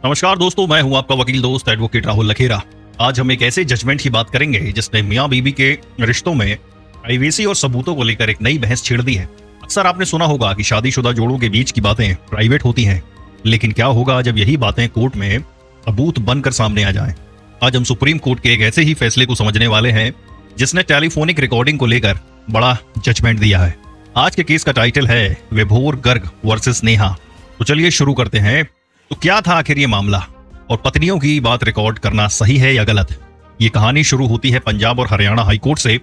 नमस्कार दोस्तों, मैं हूं आपका वकील दोस्त एडवोकेट राहुल लखेरा। आज हम एक ऐसे जजमेंट की बात करेंगे जिसने मियां बीबी के रिश्तों में प्राइवेसी और सबूतों को लेकर एक नई बहस छेड़ दी है। अक्सर आपने सुना होगा कि शादीशुदा जोड़ों के बीच की बातें प्राइवेट होती हैं, लेकिन क्या होगा जब यही बातें कोर्ट में सबूत बनकर सामने आ जाएं? आज हम सुप्रीम कोर्ट के एक ऐसे ही फैसले को समझने वाले हैं जिसने टेलीफोनिक रिकॉर्डिंग को लेकर बड़ा जजमेंट दिया है। आज के केस का टाइटल है विभोर गर्ग वर्सेस नेहा। तो चलिए शुरू करते हैं। तो क्या था आखिर ये मामला और पत्नियों की बात रिकॉर्ड करना सही है या गलत? ये कहानी शुरू होती है पंजाब और हरियाणा हाई कोर्ट से।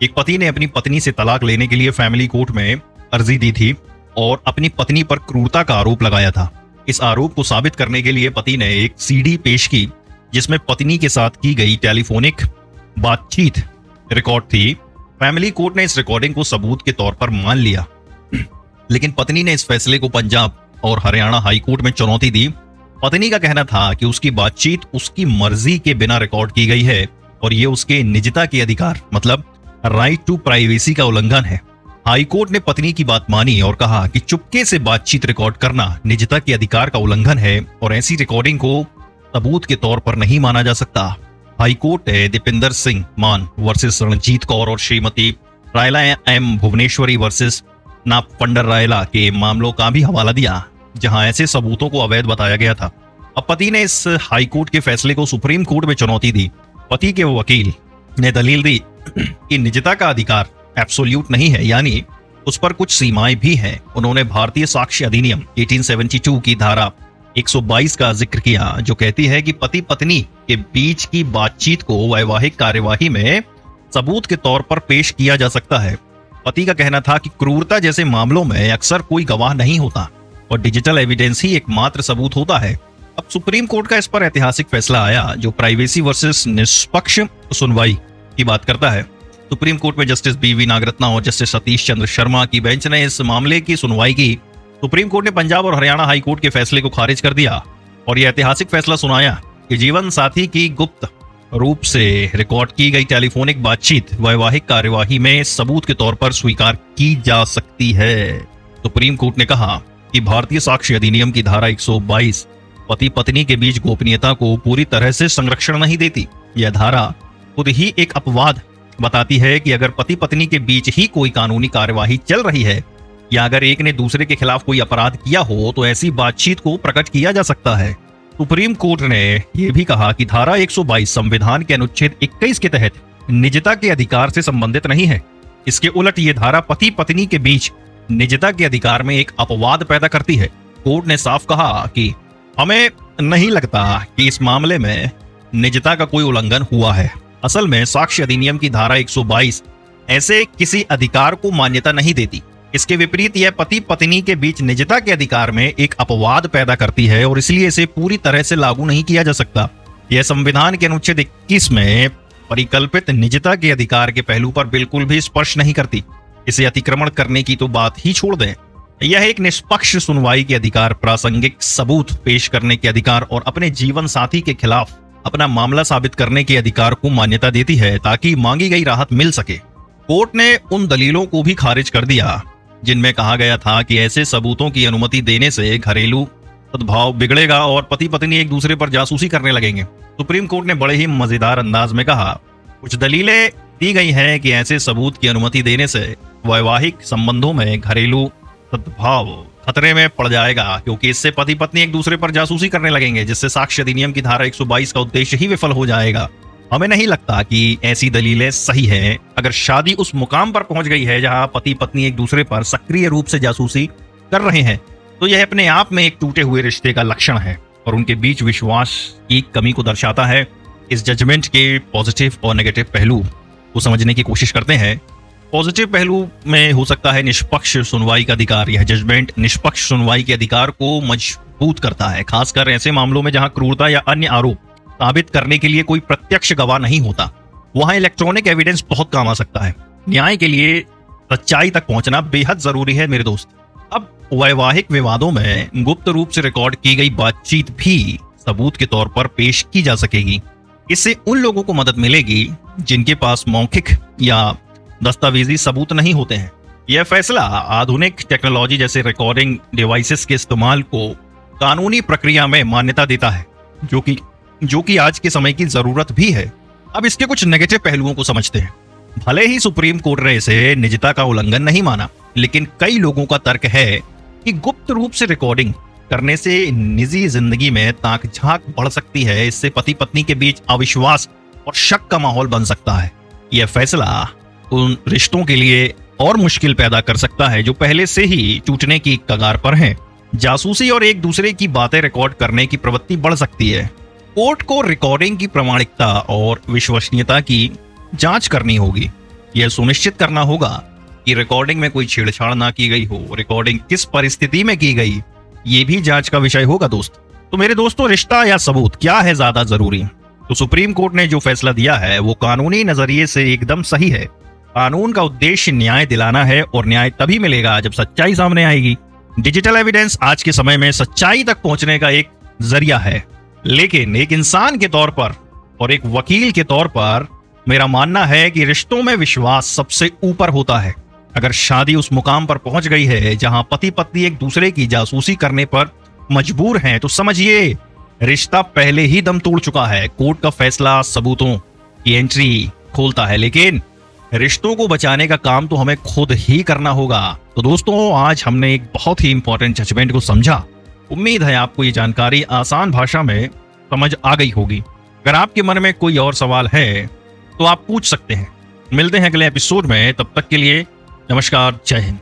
एक पति ने अपनी पत्नी से तलाक लेने के लिए फैमिली कोर्ट में अर्जी दी थी और अपनी पत्नी पर क्रूरता का आरोप लगाया था। इस आरोप को साबित करने के लिए पति ने एक सीडी पेश की जिसमें पत्नी के साथ की गई टेलीफोनिक बातचीत रिकॉर्ड थी। फैमिली कोर्ट ने इस रिकॉर्डिंग को सबूत के तौर पर मान लिया, लेकिन पत्नी ने इस फैसले को पंजाब और हरियाणा हाई कोर्ट में चुनौती दी। पत्नी का कहना था कि उसकी बातचीत उसकी मर्जी के बिना रिकॉर्ड की गई है और ये उसके निजता के अधिकार मतलब राइट टू प्राइवेसी का उल्लंघन है। हाई कोर्ट ने पत्नी की बात मानी और कहा कि चुपके से बातचीत रिकॉर्ड करना निजता के अधिकार का उल्लंघन है और ऐसी रिकॉर्डिंग को सबूत के तौर पर नहीं माना जा सकता। हाई कोर्ट ने दीपिंदर सिंह मान वर्सेस रणजीत कौर और श्रीमती रायला एम भुवनेश्वरी वर्सेस नापफंडर रायला के मामलों का भी हवाला दिया जहां ऐसे सबूतों को अवैध बताया गया था। अब पति ने इस हाई कोर्ट के फैसले को सुप्रीम कोर्ट में चुनौती दी। पति के वकील ने दलील दी कि निजता का अधिकार एब्सोल्यूट नहीं है, यानी उस पर कुछ सीमाएं भी हैं। उन्होंने भारतीय साक्ष्य अधिनियम 1872 की धारा 122 का जिक्र किया जो कहती है कि पति पत्नी के बीच की बातचीत को वैवाहिक कार्यवाही में सबूत के तौर पर पेश किया जा सकता है। पति का कहना था कि क्रूरता जैसे मामलों में अक्सर कोई गवाह नहीं होता और डिजिटल एविडेंस ही एकमात्र सबूत होता है। अब सुप्रीम कोर्ट का इस पर ऐतिहासिक फैसला आया जो प्राइवेसी वर्सेस निष्पक्ष सुनवाई की बात करता है। सुप्रीम कोर्ट में जस्टिस बीवी नागरत्ना और जस्टिस सतीश चंद्र शर्मा की बेंच ने इस मामले की सुनवाई की। सुप्रीम कोर्ट ने पंजाब और हरियाणा हाई कोर्ट के फैसले को खारिज कर दिया और यह ऐतिहासिक फैसला सुनाया कि जीवन साथी की गुप्त रूप से रिकॉर्ड की गई टेलीफोनिक बातचीत वैवाहिक कार्यवाही में सबूत के तौर पर स्वीकार की जा सकती है। सुप्रीम कोर्ट ने कहा कि भारतीय साक्ष्य अधिनियम की धारा 122 पति पत्नी के बीच गोपनीयता को पूरी तरह से संरक्षण नहीं देती। यह धारा खुद ही एक अपवाद बताती है कि अगर पति पत्नी के बीच ही कोई कानूनी कार्यवाही चल रही है या अगर एक ने दूसरे के खिलाफ कोई अपराध किया हो तो ऐसी बातचीत को प्रकट किया जा सकता है। सुप्रीम कोर्ट ने यह भी कहा कि धारा 122 संविधान के अनुच्छेद 21 के तहत निजता के अधिकार से संबंधित नहीं है। इसके उलट ये धारा पति पत्नी के बीच निजता के अधिकार में एक अपवाद पैदा करती है। कोर्ट ने साफ कहा कि हमें नहीं लगता कि इस मामले में निजता का कोई उल्लंघन हुआ है। असल में साक्ष्य अधिनियम की धारा 122 ऐसे किसी अधिकार को मान्यता नहीं देती। इसके विपरीत यह पति पत्नी के बीच निजता के अधिकार में एक अपवाद पैदा करती है और इसलिए इसे पूरी तरह से लागू नहीं किया जा सकता। यह संविधान के अनुच्छेद 21 में परिकल्पित निजता के अधिकार के पहलू पर बिल्कुल भी स्पर्श नहीं करती। इसे अतिक्रमण करने की तो बात ही छोड़ दें। यह एक निष्पक्ष सुनवाई के अधिकार, प्रासंगिक सबूत पेश करने के अधिकार और अपने जीवन साथी के खिलाफ अपना मामला साबित करने के अधिकार को मान्यता देती है ताकि मांगी गई राहत मिल सके। कोर्ट ने उन दलीलों को भी खारिज कर दिया जिनमें कहा गया था कि ऐसे सबूतों की अनुमति देने से घरेलू सद्भाव बिगड़ेगा और पति पत्नी एक दूसरे पर जासूसी करने लगेंगे। सुप्रीम कोर्ट ने बड़े ही मजेदार अंदाज में कहा, कुछ दलीलें दी गई हैं कि ऐसे सबूत की अनुमति देने से वैवाहिक संबंधों में घरेलू सद्भाव खतरे में पड़ जाएगा क्योंकि इससे पति पत्नी एक दूसरे पर जासूसी करने लगेंगे जिससे साक्ष्य अधिनियम की धारा 122 का उद्देश्य ही विफल हो जाएगा। हमें नहीं लगता कि ऐसी दलीलें सही हैं। अगर शादी उस मुकाम पर पहुंच गई है जहां पति पत्नी एक दूसरे पर सक्रिय रूप से जासूसी कर रहे हैं तो यह अपने आप में एक टूटे हुए रिश्ते का लक्षण है और उनके बीच विश्वास की कमी को दर्शाता है। इस जजमेंट के पॉजिटिव और नेगेटिव पहलू को समझने की कोशिश करते हैं। पॉजिटिव पहलू में हो सकता है निष्पक्ष सुनवाई का अधिकार। यह जजमेंट निष्पक्ष सुनवाई के अधिकार को मजबूत करता है, खासकर ऐसे मामलों में जहां क्रूरता या अन्य आरोप साबित करने के लिए कोई प्रत्यक्ष गवाह नहीं होता। वहां इलेक्ट्रॉनिक एविडेंस बहुत काम आ सकता है। न्याय के लिए सच्चाई तक पहुंचना बेहद जरूरी है मेरे दोस्त। अब वैवाहिक विवादों में गुप्त रूप से रिकॉर्ड की गई बातचीत भी सबूत के तौर पर पेश की जा सकेगी। इससे उन लोगों को मदद मिलेगी जिनके पास मौखिक या दस्तावेजी सबूत नहीं होते हैं। यह फैसला आधुनिक टेक्नोलॉजी जैसे रिकॉर्डिंग डिवाइसेस के इस्तेमाल को कानूनी प्रक्रिया में मान्यता देता है। जो कि आज के समय की जरूरत भी है। अब इसके कुछ नेगेटिव पहलुओं को समझते हैं। भले ही सुप्रीम कोर्ट ने इसे निजता का उल्लंघन नहीं माना, लेकिन कई लोगों का तर्क है कि गुप्त रूप से रिकॉर्डिंग करने से निजी जिंदगी में ताक झांक बढ़ सकती है। इससे पति पत्नी के बीच अविश्वास और शक का माहौल बन सकता है। यह फैसला उन रिश्तों के लिए और मुश्किल पैदा कर सकता है जो पहले से ही टूटने की कगार पर हैं। जासूसी और एक दूसरे की बातें रिकॉर्ड करने की प्रवृत्ति बढ़ सकती है। कोर्ट को रिकॉर्डिंग की प्रामाणिकता और विश्वसनीयता की जांच करनी होगी। यह सुनिश्चित करना होगा कि रिकॉर्डिंग में कोई छेड़छाड़ ना की गई हो। रिकॉर्डिंग किस परिस्थिति में की गई, ये भी जांच का विषय होगा दोस्त। तो मेरे दोस्तों, रिश्ता या सबूत, क्या है ज्यादा जरूरी? तो सुप्रीम कोर्ट ने जो फैसला दिया है वो कानूनी नजरिए से एकदम सही है। कानून का उद्देश्य न्याय दिलाना है और न्याय तभी मिलेगा जब सच्चाई सामने आएगी। डिजिटल एविडेंस आज के समय में सच्चाई तक पहुंचने का एक जरिया है, लेकिन एक इंसान के तौर पर और एक वकील के तौर पर मेरा मानना है कि रिश्तों में विश्वास सबसे ऊपर होता है। अगर शादी उस मुकाम पर पहुंच गई है जहां पति पत्नी एक दूसरे की जासूसी करने पर मजबूर हैं, तो समझिए रिश्ता पहले ही दम तोड़ चुका है। कोर्ट का फैसला सबूतों की एंट्री खोलता है, लेकिन रिश्तों को बचाने का काम तो हमें खुद ही करना होगा। तो दोस्तों, आज हमने एक बहुत ही इंपॉर्टेंट जजमेंट को समझा। उम्मीद है आपको ये जानकारी आसान भाषा में समझ आ गई होगी। अगर आपके मन में कोई और सवाल है तो आप पूछ सकते हैं। मिलते हैं अगले एपिसोड में, तब तक के लिए नमस्कार, जय हिंद।